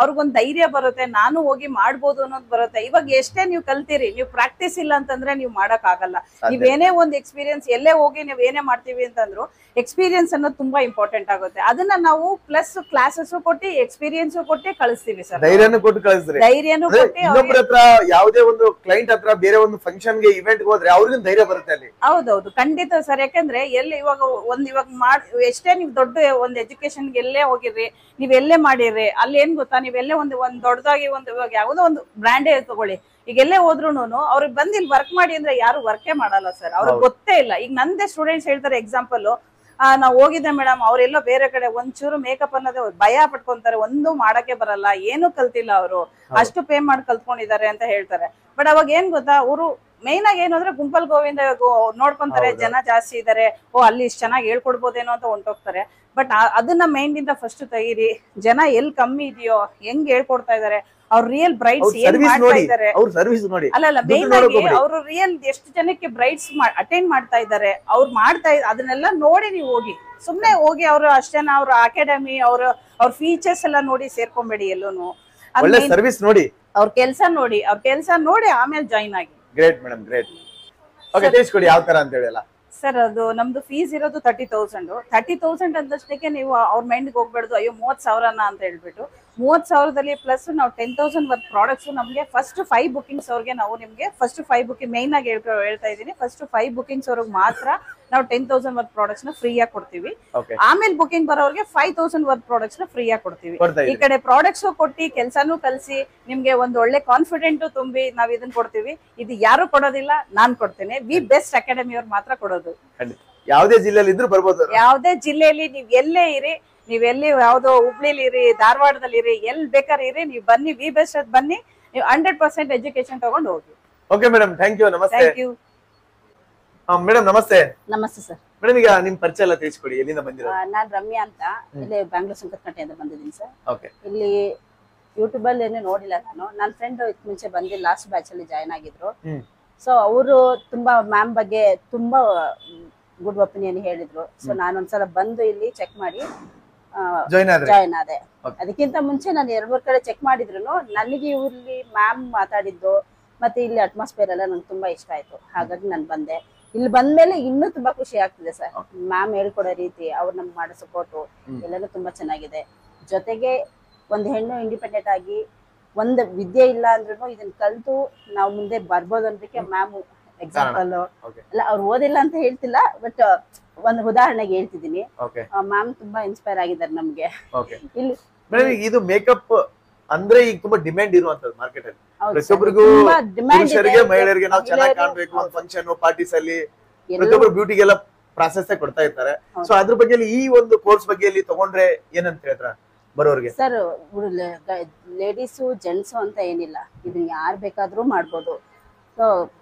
ಅವ್ರಿಗೊಂದ್ ಧೈರ್ಯ ಬರುತ್ತೆ, ನಾನು ಹೋಗಿ ಮಾಡ್ಬೋದು ಅನ್ನೋದು ಬರುತ್ತೆ. ಇವಾಗ ಎಷ್ಟೇ ನೀವು ಕಲ್ತೀರಿ, ನೀವು ಪ್ರಾಕ್ಟೀಸ್ ಇಲ್ಲ ಅಂತಂದ್ರೆ ನೀವು ಮಾಡಕ್ ಆಗಲ್ಲ. ನೀವೇನೇ ಒಂದ್ ಎಕ್ಸ್ಪೀರಿಯನ್ಸ್ ಎಲ್ಲೇ ಹೋಗಿ ನೀವ್ ಏನೇ ಮಾಡ್ತೀವಿ ಅಂತಂದ್ರು ಎಕ್ಸ್ಪೀರಿಯನ್ಸ್ ಅನ್ನೋದು ತುಂಬಾ ಇಂಪಾರ್ಟೆಂಟ್ ಆಗುತ್ತೆ. ಅದನ್ನ ನಾವು ಪ್ಲಸ್ ಕ್ಲಾಸಸ್ ಕೊಟ್ಟು ಎಕ್ಸ್ಪೀರಿಯನ್ಸ್ ಕೊಟ್ಟೆ ಕಳಿಸ್ತೀವಿ ಸರ್. ಧೈರ್ಯನೂ ಕೊಟ್ಟು ಕಳಿಸ್ತೀರಿ. ಧೈರ್ಯನೂ ಕೊಟ್ಟು ಇನ್ನೊಬ್ಬರ ಹತ್ರ ಯಾವುದೇ ಒಂದು ಕ್ಲೈಂಟ್ ಹತ್ರ ಬೇರೆ ಒಂದು ಫಂಕ್ಷನ್ ಗೆ ಇವೆಂಟ್ ಹೋದ್ರೆ ಅವ್ರಿಗೂ ಧೈರ್ಯ ಬರುತ್ತೆ ಅಲ್ಲಿ. ಹೌದೌದು, ಖಂಡಿತ ಸರ್. ಯಾಕಂದ್ರೆ ಎಲ್ಲಿ ಇವಾಗ ಎಷ್ಟೇ ನೀವು ದೊಡ್ಡ ಒಂದು ಎಜುಕೇಶನ್ ಎಲ್ಲೇ ಹೋಗಿರ್ರಿ, ನೀವ್ ಎಲ್ಲೇ ಮಾಡಿರ್ರಿ, ಅಲ್ಲಿ ಏನ್ ಗೊತ್ತಾ, ನೀವೆಲ್ಲೇ ಒಂದ್ ದೊಡ್ಡದಾಗಿ ಇವಾಗ ಯಾವ್ದೋ ಒಂದು ಬ್ರ್ಯಾಂಡೇ ತಗೊಳ್ಳಿ, ಈಗ ಎಲ್ಲೇ ಹೋದ್ರುನು ಅವ್ರಿಗೆ ಬಂದ್ ಇಲ್ಲಿ ವರ್ಕ್ ಮಾಡಿ ಅಂದ್ರೆ ಯಾರು ವರ್ಕೇ ಮಾಡಲ್ಲ ಸರ್. ಅವ್ರಿಗೆ ಗೊತ್ತೇ ಇಲ್ಲ. ಈಗ ನಂದೇ ಸ್ಟೂಡೆಂಟ್ಸ್ ಹೇಳ್ತಾರೆ ಎಕ್ಸಾಂಪಲ್, ನಾವ್ ಹೋಗಿದ್ದೆ ಮೇಡಮ್, ಅವ್ರೆಲ್ಲ ಬೇರೆ ಕಡೆ ಒಂಚೂರು ಮೇಕಪ್ ಅನ್ನೋದೇ ಭಯ ಪಟ್ಕೊಂತಾರೆ, ಒಂದು ಮಾಡಕ್ಕೆ ಬರಲ್ಲ, ಏನು ಕಲ್ತಿಲ್ಲ ಅವರು, ಅಷ್ಟು ಪೇ ಮಾಡಿ ಕಲ್ತ್ಕೊಂಡಿದ್ದಾರೆ ಅಂತ ಹೇಳ್ತಾರೆ. ಬಟ್ ಅವಾಗ ಏನ್ ಗೊತ್ತಾ, ಅವರು ಮೇನ್ ಆಗಿ ಏನು ಅಂದ್ರೆ ಗುಂಪಲ್ ಗೋವಿಂದ ನೋಡ್ಕೊಂತಾರೆ, ಜನ ಜಾಸ್ತಿ ಇದಾರೆ, ಅಲ್ಲಿ ಇಷ್ಟು ಚೆನ್ನಾಗಿ ಹೇಳ್ಕೊಡ್ಬೋದೇನೋ ಅಂತ ಹೊಂಟೋಗ್ತಾರೆ. ಬಟ್ ಅದನ್ನ ಮೈಂಡ್ ಇಂದ ಫಸ್ಟ್ ತೆಗೀರಿ. ಜನ ಎಲ್ಲಿ ಕಮ್ಮಿ ಇದೆಯೋ, ಹೆಂಗ್ ಹೇಳ್ಕೊಡ್ತಾ ಇದಾರೆ, ಅವ್ರ ರಿಯಲ್ ಬ್ರೈಡ್ಸ್ ಏನ್ ಮಾಡ್ತಾ ಇದಾರೆ, ಅಲ್ಲ ಮೇನ್ ಆಗಿ ಅವ್ರು ರಿಯಲ್ ಎಷ್ಟು ಜನಕ್ಕೆ ಬ್ರೈಡ್ಸ್ ಅಟೆಂಡ್ ಮಾಡ್ತಾ ಇದಾರೆ, ಅವ್ರು ಅದನ್ನೆಲ್ಲ ನೋಡಿ ನೀವು ಹೋಗಿ. ಸುಮ್ನೆ ಹೋಗಿ ಅವ್ರು ಅಷ್ಟೇನ ಅವ್ರ ಅಕಾಡೆಮಿ ಅವ್ರ ಫೀಚರ್ಸ್ ಎಲ್ಲ ನೋಡಿ ಸೇರ್ಕೊಂಬೇಡಿ ಎಲ್ಲೂನು. ಸರ್ವಿಸ್ ನೋಡಿ, ಅವ್ರ ಕೆಲ್ಸ ನೋಡಿ ಆಮೇಲೆ ಜಾಯಿನ್ ಆಗಿ. Great madam, great. ಓಕೆ, ತಿಳಿಸ್ಕೊಡಿ ಯಾವ ತರ ಅಂತ ಹೇಳಿ ಅಲ್ಲ. ಸರ್ ಅದು ನಮ್ದು ಫೀಸ್ ಇರೋದು 30,000 ಅಂದಷ್ಟಕ್ಕೆ ನೀವು ಅವ್ರ ಮೈಂಡ್ಗೆ ಹೋಗ್ಬೇಡ್ದು, ಅಯ್ಯೋ 30,000 ಅಂತ ಹೇಳ್ಬಿಟ್ಟು. 30,000ದಲ್ಲಿ ಪ್ಲಸ್ ನಾವು 10,000 ವರ್ತ್ ಪ್ರಾಡಕ್ಟ್ಸ್ ನಮಗೆ ಫಸ್ಟ್ 5 ಬುಕಿಂಗ್ಸ್ ಅವ್ರಿಗೆ ನಾವು ನಿಮ್ಗೆ ಫಸ್ಟ್ 5 ಬುಕಿಂಗ್ ಮೈನ್ ಆಗಿ ಹೇಳ್ತಾ ಇದ್ದೀನಿ. ಫಸ್ಟ್ 5 ಬುಕಿಂಗ್ಸ್ ಅವ್ರಿಗೆ ಮಾತ್ರ ನಾವು 10,000 ವರ್ತ್ ಪ್ರಾಡಕ್ಟ್ಸ್ ನ ಫ್ರೀ ಆಗಿ ಕೊಡ್ತೀವಿ. ಆಮೇಲೆ ಬುಕಿಂಗ್ ಬರೋರಿಗೆ 5,000 ವರ್ತ್ ಪ್ರಾಡಕ್ಟ್ಸ್ ನ ಫ್ರೀ ಆಗಿ ಕೊಡ್ತೀವಿ. ಈ ಕಡೆ ಪ್ರಾಡಕ್ಟ್ಸ್ ಕೊಟ್ಟಿ ಕೆಲ್ಸಾನು ಕಲ್ಸಿ ನಿಮ್ಗೆ ಒಂದು ಒಳ್ಳೆ ಕಾನ್ಫಿಡೆಂಟ್ ತುಂಬಿ ನಾವ್ ಇದನ್ನ ಕೊಡ್ತೀವಿ. ಇದು ಯಾರು ಕೊಡೋದಿಲ್ಲ, ನಾನ್ ಕೊಡ್ತೇನೆ. ವಿ ಬೆಸ್ಟ್ ಅಕಾಡೆಮಿ ಅವ್ರು ಮಾತ್ರ ಕೊಡೋದು. ಯಾವುದೇ ಜಿಲ್ಲೆಯಲ್ಲಿ ಇದ್ರೂ ಬರ್ಬೋದು. ಯಾವುದೇ ಜಿಲ್ಲೆಯಲ್ಲಿ ನೀವ್ ಎಲ್ಲೇ ಇರಿ, ನೀವೆಲ್ಲಿ ಯಾವ್ದೋ ಹುಬ್ಳಿಲಿ ಇರಿ, ಧಾರವಾಡದಲ್ಲಿ ಇರಿ, ಎಲ್ಲಿ ಬೇಕಾದ್ರೆ ಇರಿ, ನೀವು ಬನ್ನಿ, ವಿ ಬೆಸ್ಟ್ ಅದ್ ಬನ್ನಿ, ನೀವು 100% ಎಜುಕೇಶನ್ ತಗೊಂಡು ಹೋಗಿ. Okay madam, thank you. ನಮಸ್ತೆ. Thank you madam. ನಮಸ್ತೆ. ನಮಸ್ತೆ ಸರ್. ಮೇಡಮ್, ಈಗ ನಿಮ್ ಪರಿಚಯ ಎಲ್ಲ ತಿಳಿಸ್ಕೊಡಿ, ಎಲ್ಲಿಂದ ಬಂದಿರೋದು? ನಾನ್ ರಮ್ಯಾ ಅಂತ, ಇಲ್ಲಿ ಬ್ಯಾಂಗ್ಳೂರ್ ಸುಂಕದಕಟ್ಟೆಯಿಂದ ಬಂದಿದ್ದೀನಿ ಸರ್. ಓಕೆ. ಇಲ್ಲಿ ಯೂಟ್ಯೂಬ್ ಅಲ್ಲಿ ಏನು ನೋಡಿಲ್ಲ ನಾನು. ನನ್ನ ಫ್ರೆಂಡ್ ಮುಂಚೆ ಬಂದು ಲಾಸ್ಟ್ ಬ್ಯಾಚ್ ಅಲ್ಲಿ ಜಾಯ್ನ್ ಆಗಿದ್ರು. ಸೊ ಅವರು ತುಂಬಾ ಮ್ಯಾಮ್ ಬಗ್ಗೆ ತುಂಬಾ ಗುಡ್ ಒಪಿನಿಯನ್ ಹೇಳಿದ್ರು. ಸೊ ನಾನು ಒಂದ್ಸಲ ಬಂದು ಇಲ್ಲಿ ಚೆಕ್ ಮಾಡಿ ಜಾಯ್ನ್ ಆದೆ. ಅದಕ್ಕಿಂತ ಮುಂಚೆ ನಾನು 2-3 ಕಡೆ ಚೆಕ್ ಮಾಡಿದ್ರು. ನನಗೆ ಇಲ್ಲಿ ಮ್ಯಾಮ್ ಮಾತಾಡಿದ್ದು ಮತ್ತೆ ಇಲ್ಲಿ ಅಟ್ಮಾಸ್ಫಿಯರ್ ಎಲ್ಲ ನಂಗೆ ತುಂಬಾ ಇಷ್ಟ ಆಯ್ತು. ಹಾಗಾಗಿ ನಾನು ಬಂದೆ. ಇಲ್ಲಿ ಬಂದ್ಮೇಲೆ ಇನ್ನೂ ತುಂಬಾ ಖುಷಿ ಆಗ್ತಿದೆ ಸರ್. ಮ್ಯಾಮ್ ಹೇಳ್ಕೊಡೋ ರೀತಿ, ಅವ್ರು ನಮ್ಗೆ ಮಾಡೋ ಸಪೋರ್ಟು ಎಲ್ಲಾನು ತುಂಬಾ ಚೆನ್ನಾಗಿದೆ. ಜೊತೆಗೆ ಒಂದು ಹೆಣ್ಣು ಇಂಡಿಪೆಂಡೆಂಟ್ ಆಗಿ ಒಂದು ವಿದ್ಯೆ ಇಲ್ಲ ಅಂದ್ರೂ ಇದನ್ನ ಕಲ್ತು ನಾವು ಮುಂದೆ ಬರ್ಬೋದು ಅನ್ನೋದಕ್ಕೆ ಮ್ಯಾಮ್ ಎಕ್ಸಾಂಪಲ್. ಅಲ್ಲ, ಅವ್ರು ಓದಿಲ್ಲ ಅಂತ ಹೇಳ್ತಿಲ್ಲ, ಬಟ್ ಒಂದು ಉದಾಹರಣೆಗೆ ಹೇಳ್ತಿದ್ದೀನಿ. ಮ್ಯಾಮ್ ತುಂಬಾ ಇನ್ಸ್ಪೈರ್ ಆಗಿದ್ದಾರೆ ನಮ್ಗೆ. ಇಲ್ಲಿ ಇದು ಮೇಕಪ್ ಅಂದ್ರೆ ಈಗ ತುಂಬಾ ಡಿಮ್ಯಾಂಡ್ ಇರುವಂತದ್ದು ಮಾರ್ಕೆಟ್ ಅಲ್ಲಿ. ಪ್ರತಿಯೊಬ್ಬರಿಗೂ ಪುರುಷರಿಗೆ ಮಹಿಳೆಯರಿಗೆ ನಾವು ಚೆನ್ನಾಗಿ ಕಾಣ್ಬೇಕು, ಒಂದು ಫಂಕ್ಷನ್ ಪಾರ್ಟೀಸ್ ಅಲ್ಲಿ ಪ್ರತಿಯೊಬ್ಬರು ಬ್ಯೂಟಿಗೆಲ್ಲ ಪ್ರಾಸೆಸ್ ಕೊಡ್ತಾ ಇರ್ತಾರೆ. ಸೊ ಅದ್ರ ಬಗ್ಗೆ ಈ ಒಂದು ಕೋರ್ಸ್ ಬಗ್ಗೆ ತಗೊಂಡ್ರೆ ಏನಂತ ಹೇಳ್ತಾರ ಬರೋರಿಗೆ? ಸರ್, ಲೇಡೀಸು ಜೆಂಟ್ಸು ಅಂತ ಏನಿಲ್ಲ, ಇದನ್ನ ಯಾರು ಬೇಕಾದ್ರೂ ಮಾಡ್ಬೋದು. ಸೊ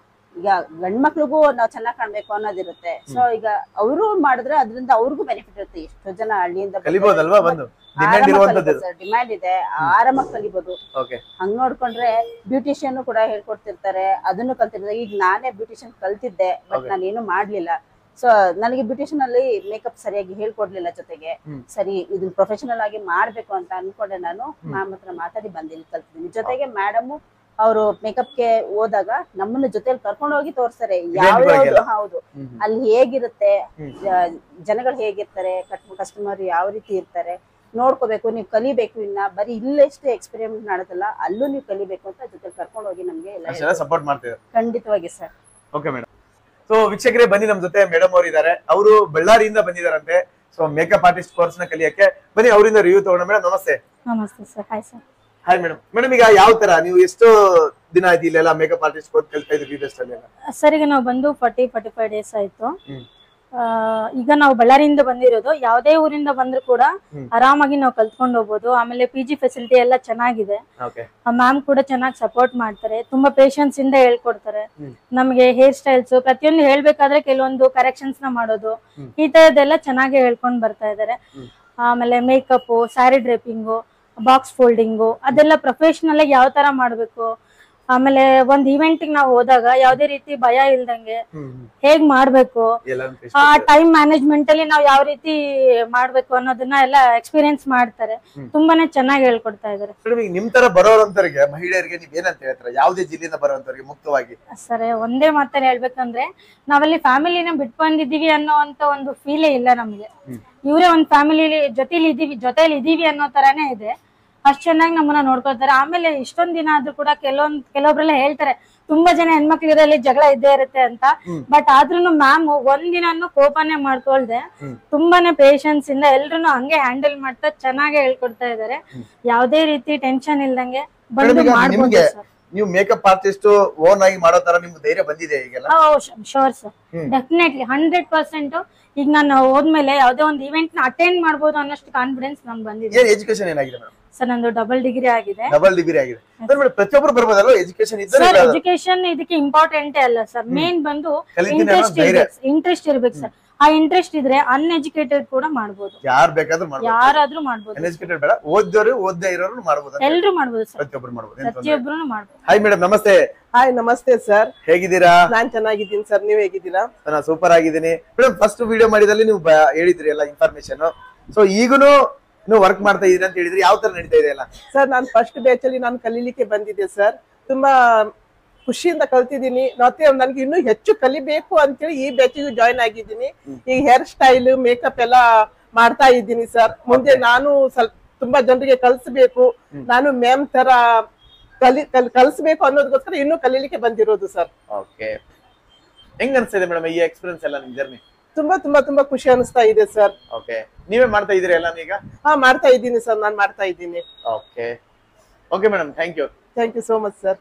ಈಗ ಗಂಡ್ ಮಕ್ಳಿಗೂ ನಾವ್ ಚೆನ್ನಾಗ್ ಕಾಣ್ಬೇಕು ಅನ್ನೋದಿರುತ್ತೆ. ಸೊ ಈಗ ಅವರು ಮಾಡಿದ್ರೆ ಅದರಿಂದ ಅವ್ರಿಗೂ ಬೆನಿಫಿಟ್ ಇರುತ್ತೆ. ಎಷ್ಟೋ ಜನ ಹಳ್ಳಿಯಿಂದ ಡಿಮ್ಯಾಂಡ್ ಇದೆ, ಆರಾಮಾಗಿ ಕಲಿಬಹುದು. ಹಂಗ್ ನೋಡ್ಕೊಂಡ್ರೆ ಬ್ಯೂಟಿಷಿಯನ್ ಕೂಡ ಹೇಳ್ಕೊಡ್ತಿರ್ತಾರೆ, ಅದನ್ನು ಕಲ್ತಿರ್ತಾರೆ. ಈಗ ನಾನೇ ಬ್ಯೂಟಿಷಿಯನ್ ಕಲ್ತಿದ್ದೆ, ಬಟ್ ನಾನೇನು ಮಾಡ್ಲಿಲ್ಲ. ಸೊ ನನಗೆ ಬ್ಯೂಟಿಷಿಯನ್ ಅಲ್ಲಿ ಮೇಕಪ್ ಸರಿಯಾಗಿ ಹೇಳ್ಕೊಡ್ಲಿಲ್ಲ. ಜೊತೆಗೆ ಸರಿ ಇದನ್ನ ಪ್ರೊಫೆಷನಲ್ ಆಗಿ ಮಾಡ್ಬೇಕು ಅಂತ ಅನ್ಕೊಂಡೆ ನಾನು ಮ್ಯಾಮ್ ಹತ್ರ ಮಾತಾಡಿ ಬಂದು ಇಲ್ಲಿ ಕಲ್ತಿದ್ದೀನಿ. ಜೊತೆಗೆ ಮೇಡಮ್ ಅವರು ಮೇಕಪ್ ಗೆ ಹೋದಾಗ ನಮ್ಮನ್ನ ಜೊತೆಲಿ ಕರ್ಕೊಂಡು ಹೋಗಿ ತೋರಿಸ್ತಾರೆ, ಯಾವ್ಯಾವ್ದು ಹೌದು ಅಲ್ಲಿ ಹೇಗಿರುತ್ತೆ, ಜನಗಳು ಹೇಗಿರ್ತಾರೆ, ಕಸ್ಟಮರ್ ಯಾವ ರೀತಿ ಇರ್ತಾರೆ ನೋಡ್ಕೋಬೇಕು, ನೀವು ಕಲಿಬೇಕು. ಇನ್ನ ಬರೀ ಇಲ್ಲೆಷ್ಟು ಎಕ್ಸ್ಪೆರಿಮೆಂಟ್ ಮಾಡೋದಲ್ಲ, ಅಲ್ಲೂ ನೀವು ಕಲಿಬೇಕು ಅಂತ ಜೊತೆ ಕರ್ಕೊಂಡು ಹೋಗಿ ನಮ್ಗೆ ಎಲ್ಲ ಸಪೋರ್ಟ್ ಮಾಡ್ತೀವಿ. ಖಂಡಿತವಾಗಿ ಸರ್. Okay madam. ಸೊ ವೀಕ್ಷಕರೇ, ಬನ್ನಿ, ನಮ್ ಜೊತೆ ಮೇಡಮ್ ಅವರು ಇದ್ದಾರೆ. ಅವರು ಬಳ್ಳಾರಿಯಿಂದ ಬಂದಿದ್ದಾರಂತೆ. ಸೊ ಮೇಕಪ್ ಆರ್ಟಿಸ್ಟ್ ಕೋರ್ಸ್ ನ ಕಲಿಯಕ್ಕೆ ಬನ್ನಿ, ಅವರಿಂದ ರಿವ್ಯೂ ತಗೋಣ. ಮೇಡಮ್ ನಮಸ್ತೆ. ನಮಸ್ತೆ sir. Hi sir. Hi madam. Madam, ಈಗ ಯಾವ ತರ ನೀವು ಎಷ್ಟು ದಿನ ಆಯ್ತು ಇಲ್ಲೆಲ್ಲ ಮೇಕಪ್ ಆರ್ಟಿಸ್ಟ್ ಕೋರ್ಸ್ ಕಲಿತಾ ಇದ್ರಿ ಬೆಸ್ಟ್ ಅಲ್ಲಿ? ಸರ್, ಈಗ ನಾವು ಬಂದು 40-45 ಡೇಸ್ ಆಯ್ತು. ಈಗ ನಾವು ಬಳ್ಳಾರಿಯಿಂದ ಬಂದಿರೋದು, ಯಾವುದೇ ಊರಿಂದ ಬಂದ್ರು ಕೂಡ ಆರಾಮಾಗಿ ನಾವು ಕಲ್ತ್ಕೊಂಡು ಹೋಗ್ಬೋದು. ಆಮೇಲೆ PG ಫೆಸಿಲಿಟಿ ಎಲ್ಲ ಚೆನ್ನಾಗಿದೆ. ಮ್ಯಾಮ್ ಕೂಡ ಚೆನ್ನಾಗಿ ಸಪೋರ್ಟ್ ಮಾಡ್ತಾರೆ, ತುಂಬಾ ಪೇಶನ್ಸ್ ಇಂದ ಹೇಳ್ಕೊಡ್ತಾರೆ. ನಮ್ಗೆ ಹೇರ್ ಸ್ಟೈಲ್ಸ್ ಪ್ರತಿಯೊಂದು ಹೇಳ್ಬೇಕಾದ್ರೆ ಕೆಲವೊಂದು ಕರೆಕ್ಷನ್ಸ್ ನ ಮಾಡೋದು, ಈ ತರದೆಲ್ಲ ಚೆನ್ನಾಗಿ ಹೇಳ್ಕೊಂಡ್ ಬರ್ತಾ ಇದಾರೆ. ಆಮೇಲೆ ಮೇಕಪ್, ಸ್ಯಾರಿ ಡ್ರೇಪಿಂಗು, ಬಾಕ್ಸ್ ಫೋಲ್ಡಿಂಗು ಅದೆಲ್ಲ ಪ್ರೊಫೆಷನಲ್ ಆಗಿ ಯಾವ ತರ ಮಾಡ್ಬೇಕು, ಆಮೇಲೆ ಒಂದ್ ಇವೆಂಟ್ ನಾವು ಹೋದಾಗ ಯಾವ್ದೇ ರೀತಿ ಭಯ ಇಲ್ದಂಗೆ ಹೇಗ್ ಮಾಡ್ಬೇಕು, ಆ ಟೈಮ್ ಮ್ಯಾನೇಜ್ಮೆಂಟ್ ಅಲ್ಲಿ ನಾವು ಯಾವ ರೀತಿ ಮಾಡ್ಬೇಕು ಅನ್ನೋದನ್ನ ಎಲ್ಲ ಎಕ್ಸ್ಪೀರಿಯನ್ಸ್ ಮಾಡ್ತಾರೆ. ತುಂಬಾನೇ ಚೆನ್ನಾಗಿ ಹೇಳ್ಕೊಡ್ತಾ ಇದಾರೆ. ನಿಮ್ ತರ ಬರೋರಂತರಿಗೆ ಮಹಿಳೆಯರಿಗೆ ನೀವ್ ಏನಂತ ಹೇಳ್ತೀರಾ, ಯಾವ್ದೇ ಜಿಲ್ಲೆಯಿಂದ ಬರೋಂತವ್ರಿಗೆ ಮುಕ್ತವಾಗಿ? ಸರ್, ಒಂದೇ ಮಾತನ್ನ ಹೇಳ್ಬೇಕಂದ್ರೆ ನಾವಲ್ಲಿ ಫ್ಯಾಮಿಲಿನ ಬಿಟ್ಟು ಬಂದಿದೀವಿ ಅನ್ನೋ ಅಂತ ಒಂದು ಫೀಲೇ ಇಲ್ಲ ನಮ್ಗೆ. ಇವರೇ ಒಂದ್ ಫ್ಯಾಮಿಲಿ ಜೊತೆಲಿ ಇದೀವಿ ಅನ್ನೋ ತರಾನೇ ಇದೆ. ಅಷ್ಟ್ ಚೆನ್ನಾಗಿ ನಮ್ಮನ್ನ ನೋಡ್ಕೊಳ್ತಾರೆ. ಆಮೇಲೆ ಇಷ್ಟೊಂದ್ ದಿನ ಆದ್ರೂ ಕೂಡ ಕೆಲವೊಬ್ರೆಲ್ಲ ಹೇಳ್ತಾರೆ ತುಂಬಾ ಜನ ಹೆಣ್ಮಕ್ಳಿರಲ್ಲಿ ಜಗಳ ಇದ್ದೇ ಇರುತ್ತೆ ಅಂತ. ಬಟ್ ಆದ್ರೂನು ಮ್ಯಾಮ್ ಒಂದಿನೂ ಕೋಪನೆ ಮಾಡ್ಕೊಳ್ದೆ ತುಂಬಾನೇ ಪೇಶನ್ಸ್ ಇಂದ ಎಲ್ರು ಹಂಗೆ ಹ್ಯಾಂಡಲ್ ಮಾಡ್ತಾ ಚೆನ್ನಾಗಿ ಹೇಳ್ಕೊಡ್ತಾ ಇದಾರೆ. ಯಾವ್ದೇ ರೀತಿ ಟೆನ್ಷನ್ ಇಲ್ದಂಗೆ ಬಂದು ಮಾಡ್ಬೋದು ಸರ್. ನೀವು ಮೇಕಪ್ ಆರ್ಟಿಸ್ಟ್ ಓನ್ ಆಗಿ ಮಾಡೋ ತರ ನಿಮ್ಗೆ ಧೈರ್ಯ ಬಂದಿದೆ ಈಗೆಲ್ಲ? Sure sir, definitely 100%. ಈಗ ನಾನು ಹೋದ್ಮೇಲೆ ಯಾವ್ದೇ ಒಂದು ಇವೆಂಟ್ ನ ಅಟೆಂಡ್ ಮಾಡ್ಬೋದು ಅನ್ನೋಷ್ಟು ಕಾನ್ಫಿಡೆನ್ಸ್ ನಮ್ಗೆ ಬಂದಿದೆ. ಎಜುಕೇಶನ್ ಏನಾಗಿದೆ ಮೇಡಮ್? ಸರ್, ನಂದು ಡಬಲ್ ಡಿಗ್ರಿ ಆಗಿದೆ. ಡಬಲ್ ಡಿಗ್ರಿ ಆಗಿದೆ. ಪ್ರತಿಯೊಬ್ಬರು ಬರ್ಬೋದಲ್ವ ಎಜುಕೇಶನ್ ಇದ್ದರೆ? ಸರ್, ಎಜುಕೇಶನ್ ಇದಕ್ಕೆ ಇಂಪಾರ್ಟೆಂಟೇ ಅಲ್ಲ ಸರ್. ಮೇನ್ ಬಂದು ಇಂಟ್ರೆಸ್ಟ್ ಇರ್ಬೇಕು ಸರ್. ಆ ಇಂಟ್ರೆಸ್ಟ್ ಇದ್ರೆ ಅನ್ಎಜುಕೇಟೆಡ್ ಕೂಡ ಮಾಡ್ಬೋದು, ಯಾರಾದ್ರೂ ಮಾಡ್ಬೋದು. ಅನ್ಎಜುಕೇಟೆಡ್ ಬೇಡ, ಓದ್ದವರು ಓದ್ದೇ ಇರೋರು ಮಾಡ್ಬೋದು, ಎಲ್ರು ಮಾಡ್ಬೋದು ಸರ್, ಪ್ರತಿಯೊಬ್ಬರು ಮಾಡ್ಬೋದು. ಪ್ರತಿಯೊಬ್ಬರು ಮಾಡ್ಬೋದು. ಹಾಯ್ ಮೇಡಮ್, ನಮಸ್ತೆ. ಹಾಯ್, ನಮಸ್ತೆ ಸರ್. ಹೇಗಿದ್ದೀರಾ? ನಾನ್ ಚೆನ್ನಾಗಿದ್ದೀನಿ ಸರ್, ನೀವ್ ಹೇಗಿದ್ದೀರಾ? ನಾನು ಸೂಪರ್ ಆಗಿದ್ದೀನಿ ಮೇಡಮ್. ಫಸ್ಟ್ ವಿಡಿಯೋ ಮಾಡಿದಲ್ಲಿ ನೀವು ಹೇಳಿದ್ರಿ ಎಲ್ಲ ಇನ್ಫಾರ್ಮೇಶನ್. ಸೊ ಈಗೂನು ನೀವು ವರ್ಕ್ ಮಾಡ್ತಾ ಇದೀರಿ ಅಂತ ಹೇಳಿದ್ರಿ, ಯಾವ ತರ ನಡೀತಾ ಇದೆ ಎಲ್ಲ? ಸರ್, ನಾನು ಫಸ್ಟ್ ಬ್ಯಾಚ್ ಅಲ್ಲಿ ನಾನು ಕಲೀಲಿಕ್ಕೆ ಬಂದಿದ್ದೆ ಸರ್. ತುಂಬಾ ಖುಷಿಯಿಂದ ಕಲ್ತಿದ್ದೀನಿ. ಮತ್ತೆ ನನ್ಗೆ ಇನ್ನೂ ಹೆಚ್ಚು ಕಲಿಬೇಕು ಅಂತೇಳಿ ಈ ಬ್ಯಾಚಿಗೆ ಜಾಯ್ನ್ ಆಗಿದ್ದೀನಿ. ಈಗ ಹೇರ್ ಸ್ಟೈಲ್, ಮೇಕಪ್ ಎಲ್ಲ ಮಾಡ್ತಾ ಇದ್ದೀನಿ ಸರ್. ಮುಂದೆ ನಾನು ಸ್ವಲ್ಪ ತುಂಬಾ ಜನರಿಗೆ ಕಲಿಸ್ಬೇಕು, ನಾನು ಮ್ಯಾಮ್ ತರ ಕಲಿಸ್ಬೇಕು ಅನ್ನೋದಕ್ಕೋಸ್ಕರ ಇನ್ನೂ ಕಲೀಲಿಕ್ಕೆ ಬಂದಿರೋದು ಸರ್. ಓಕೆ, ಹೆಂಗ್ ಅನ್ಸ್ತಿದೆ ಮೇಡಮ್ ಈ ಎಕ್ಸ್ಪೀರಿಯನ್ಸ್ ಎಲ್ಲ ನಿಮ್ ಜರ್ನಿ? ತುಂಬಾ ತುಂಬಾ ತುಂಬಾ ಖುಷಿ ಅನಿಸ್ತಾ ಇದೆ ಸರ್. ಓಕೆ, ನೀವೇ ಮಾಡ್ತಾ ಇದೀರಿ ಎಲ್ಲ ಈಗ? ಹಾ, ಮಾಡ್ತಾ ಇದ್ದೀನಿ ಸರ್, ನಾನು ಮಾಡ್ತಾ ಇದ್ದೀನಿ. Okay okay madam, thank you. Thank you so much sir.